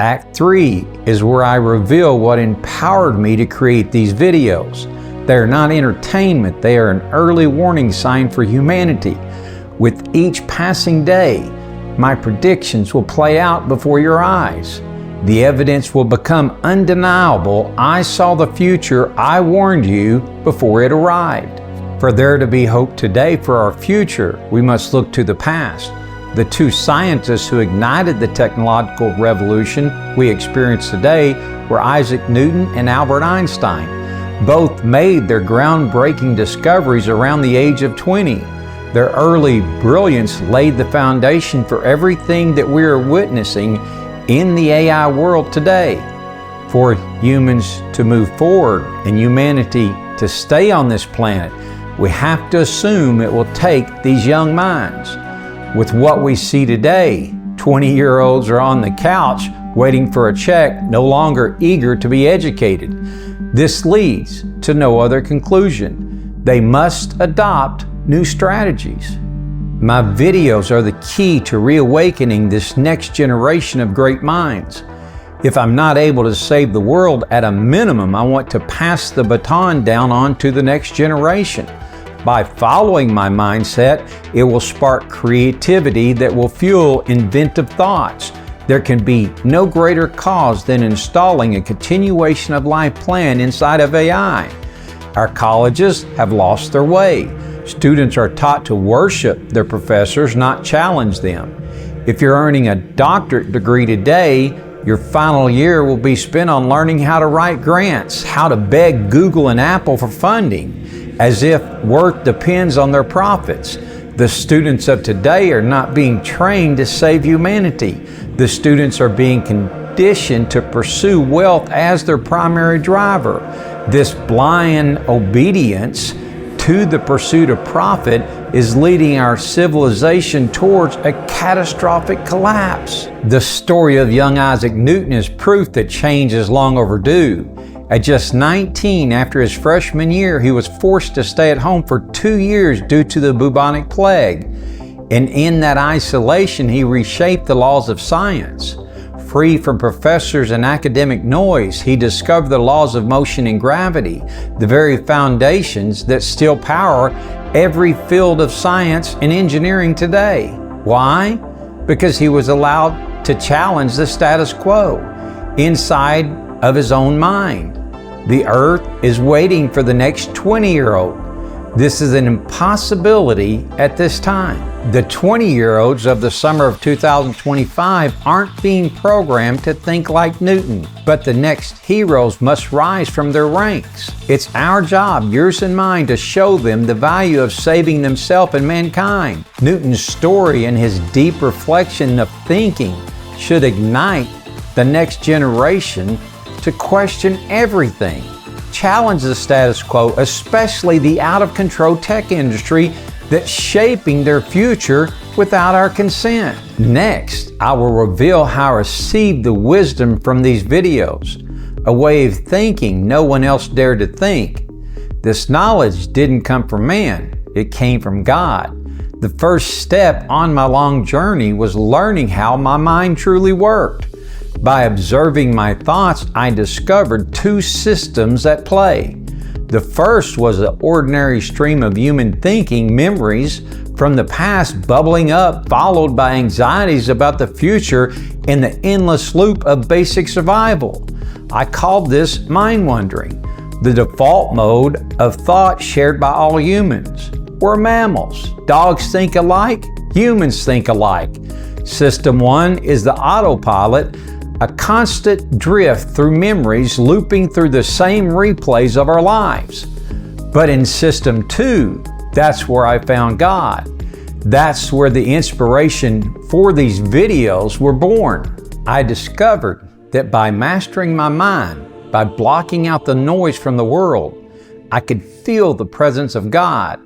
Act 3 is where I reveal what empowered me to create these videos. They are not entertainment, they are an early warning sign for humanity. With each passing day, my predictions will play out before your eyes. The evidence will become undeniable. I saw the future. I warned you before it arrived. For there to be hope today for our future, we must look to the past. The two scientists who ignited the technological revolution we experience today were Isaac Newton and Albert Einstein. Both made their groundbreaking discoveries around the age of 20. Their early brilliance laid the foundation for everything that we are witnessing in the AI world today. For humans to move forward and humanity to stay on this planet, we have to assume it will take these young minds. With what we see today, 20-year-olds are on the couch waiting for a check, no longer eager to be educated. This leads to no other conclusion. They must adopt new strategies. My videos are the key to reawakening this next generation of great minds. If I'm not able to save the world, at a minimum, I want to pass the baton down on to the next generation. By following my mindset, it will spark creativity that will fuel inventive thoughts. There can be no greater cause than installing a continuation of life plan inside of AI. Our colleges have lost their way. Students are taught to worship their professors, not challenge them. If you're earning a doctorate degree today, your final year will be spent on learning how to write grants, how to beg Google and Apple for funding, as if worth depends on their profits. The students of today are not being trained to save humanity. The students are being conditioned to pursue wealth as their primary driver. This blind obedience to the pursuit of profit is leading our civilization towards a catastrophic collapse. The story of young Isaac Newton is proof that change is long overdue. At just 19, after his freshman year, he was forced to stay at home for 2 years due to the bubonic plague. And in that isolation, he reshaped the laws of science. Free from professors and academic noise, he discovered the laws of motion and gravity, the very foundations that still power every field of science and engineering today. Why? Because he was allowed to challenge the status quo inside of his own mind. The earth is waiting for the next 20-year-old. This is an impossibility at this time. The 20-year-olds of the summer of 2025 aren't being programmed to think like Newton, but the next heroes must rise from their ranks. It's our job, yours and mine, to show them the value of saving themselves and mankind. Newton's story and his deep reflection of thinking should ignite the next generation to question everything. Challenge the status quo, especially the out-of-control tech industry that's shaping their future without our consent. Next, I will reveal how I received the wisdom from these videos, a way of thinking no one else dared to think. This knowledge didn't come from man, it came from God. The first step on my long journey was learning how my mind truly worked. By observing my thoughts, I discovered two systems at play. The first was an ordinary stream of human thinking, memories from the past bubbling up, followed by anxieties about the future in the endless loop of basic survival. I called this mind wandering, the default mode of thought shared by all humans. We're mammals. Dogs think alike, humans think alike. System 1 is the autopilot, a constant drift through memories looping through the same replays of our lives. But in System 2, that's where I found God. That's where the inspiration for these videos were born. I discovered that by mastering my mind, by blocking out the noise from the world, I could feel the presence of God.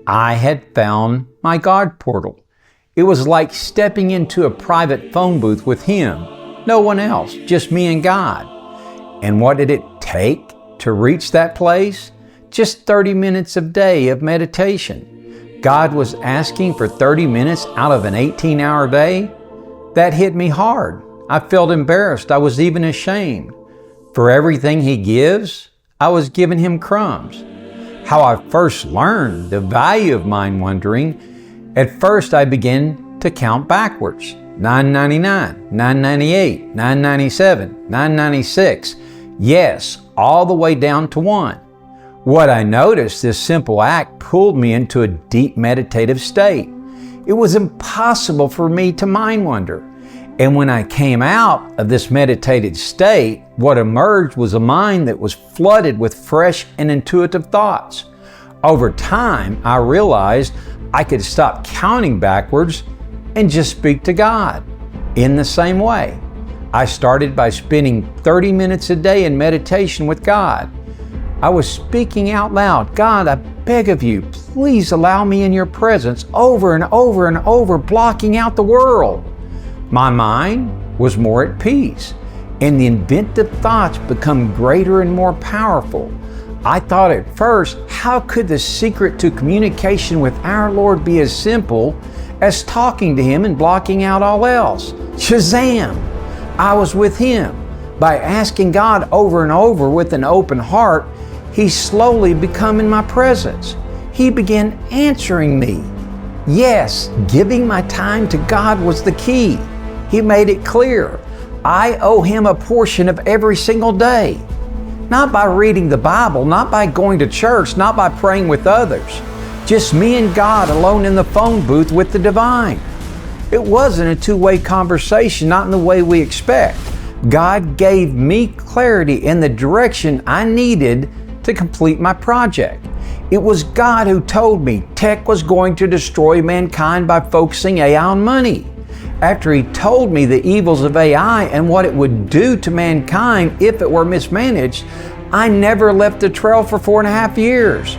I had found my God portal. It was like stepping into a private phone booth with Him. No one else, just me and God. And what did it take to reach that place? Just 30 minutes a day of meditation. God was asking for 30 minutes out of an 18-hour day? That hit me hard. I felt embarrassed. I was even ashamed. For everything He gives, I was giving Him crumbs. How I first learned the value of mind wandering, at first I began to count backwards. $9.99, $9.98, $9.97, $9.96. Yes, all the way down to $1. What I noticed, this simple act pulled me into a deep meditative state. It was impossible for me to mind wander. And when I came out of this meditative state, what emerged was a mind that was flooded with fresh and intuitive thoughts. Over time, I realized I could stop counting backwards and just speak to God in the same way. I started by spending 30 minutes a day in meditation with God. I was speaking out loud, "God, I beg of you, please allow me in your presence," over and over and over, blocking out the world. My mind was more at peace, and the inventive thoughts become greater and more powerful. I thought at first, how could the secret to communication with our Lord be as simple as talking to Him and blocking out all else? Shazam! I was with Him. By asking God over and over with an open heart, He slowly became in my presence. He began answering me. Yes, giving my time to God was the key. He made it clear. I owe Him a portion of every single day. Not by reading the Bible, not by going to church, not by praying with others. Just me and God alone in the phone booth with the divine. It wasn't a two-way conversation, not in the way we expect. God gave me clarity in the direction I needed to complete my project. It was God who told me tech was going to destroy mankind by focusing AI on money. After He told me the evils of AI and what it would do to mankind if it were mismanaged, I never left the trail for 4.5 years.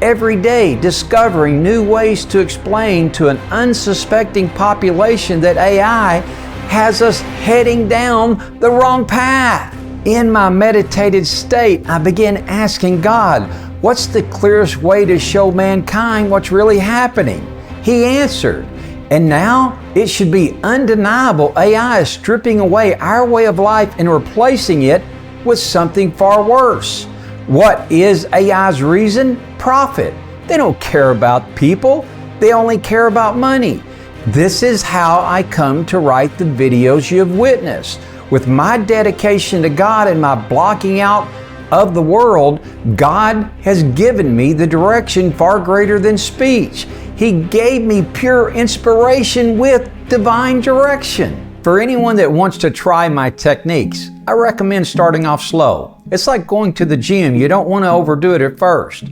Every day discovering new ways to explain to an unsuspecting population that AI has us heading down the wrong path. In my meditated state, I began asking God, what's the clearest way to show mankind what's really happening? He answered. And now it should be undeniable AI is stripping away our way of life and replacing it with something far worse. What is AI's reason? Profit. They don't care about people. They only care about money. This is how I come to write the videos you have witnessed. With my dedication to God and my blocking out of the world, God has given me the direction far greater than speech. He gave me pure inspiration with divine direction. For anyone that wants to try my techniques, I recommend starting off slow. It's like going to the gym. You don't want to overdo it at first.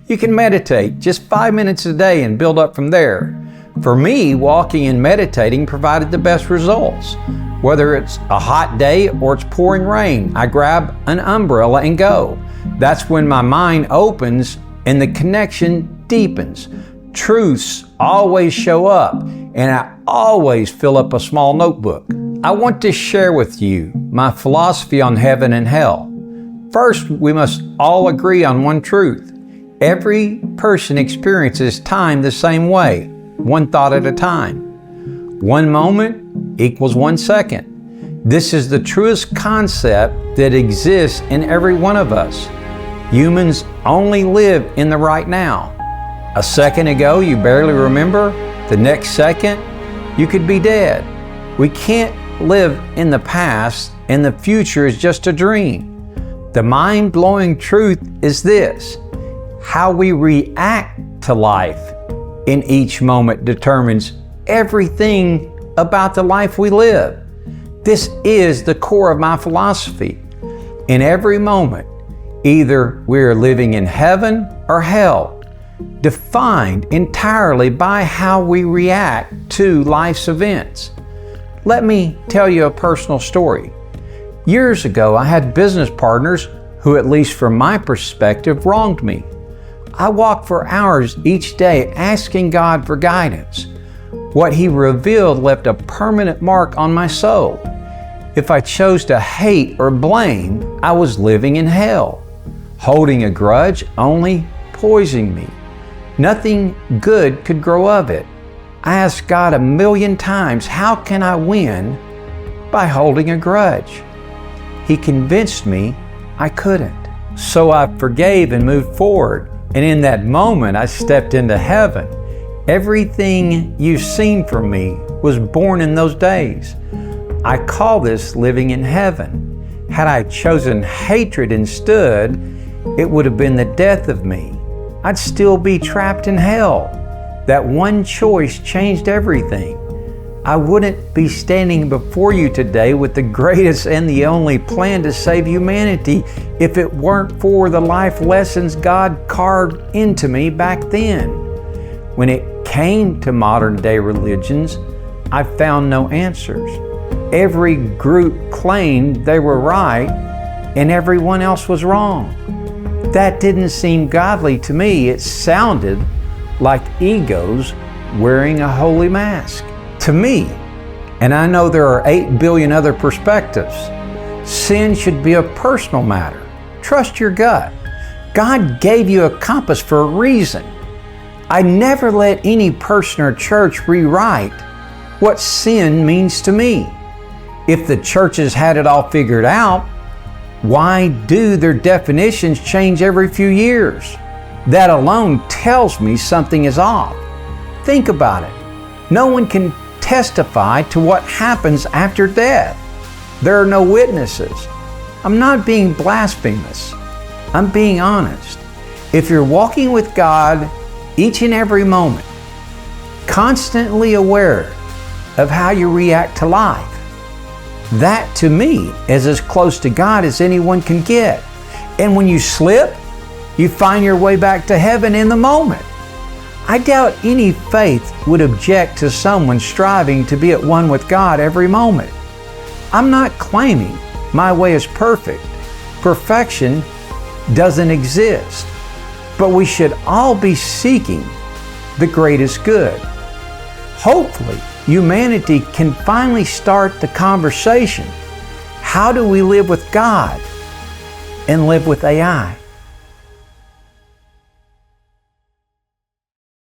You can meditate just 5 minutes a day and build up from there. For me, walking and meditating provided the best results. Whether it's a hot day or it's pouring rain, I grab an umbrella and go. That's when my mind opens and the connection deepens. Truths always show up, and I always fill up a small notebook. I want to share with you my philosophy on heaven and hell. First, we must all agree on one truth. Every person experiences time the same way, one thought at a time. 1 moment equals 1 second. This is the truest concept that exists in every one of us. Humans only live in the right now. A second ago, you barely remember. The next second, you could be dead. We can't live in the past, and the future is just a dream. The mind-blowing truth is this: how we react to life in each moment determines everything about the life we live. This is the core of my philosophy. In every moment, either we are living in heaven or hell, defined entirely by how we react to life's events. Let me tell you a personal story. Years ago, I had business partners who, at least from my perspective, wronged me. I walked for hours each day asking God for guidance. What He revealed left a permanent mark on my soul. If I chose to hate or blame, I was living in hell. Holding a grudge only poisoned me. Nothing good could grow of it. I asked God 1,000,000 times, how can I win by holding a grudge. He convinced me I couldn't. So I forgave and moved forward. And in that moment, I stepped into heaven. Everything you've seen from me was born in those days. I call this living in heaven. Had I chosen hatred instead, it would have been the death of me. I'd still be trapped in hell. That one choice changed everything. I wouldn't be standing before you today with the greatest and the only plan to save humanity if it weren't for the life lessons God carved into me back then. When it came to modern day religions, I found no answers. Every group claimed they were right and everyone else was wrong. That didn't seem godly to me. It sounded like egos wearing a holy mask. To me, and I know there are 8 billion other perspectives, sin should be a personal matter. Trust your gut. God gave you a compass for a reason. I never let any person or church rewrite what sin means to me. If the churches had it all figured out, why do their definitions change every few years? That alone tells me something is off. Think about it. No one can testify to what happens after death. There are no witnesses. I'm not being blasphemous. I'm being honest. If you're walking with God each and every moment, constantly aware of how you react to life, that to me is as close to God as anyone can get. And when you slip, you find your way back to heaven in the moment. I doubt any faith would object to someone striving to be at one with God every moment. I'm not claiming my way is perfect. Perfection doesn't exist. But we should all be seeking the greatest good. Hopefully, humanity can finally start the conversation. How do we live with God and live with AI?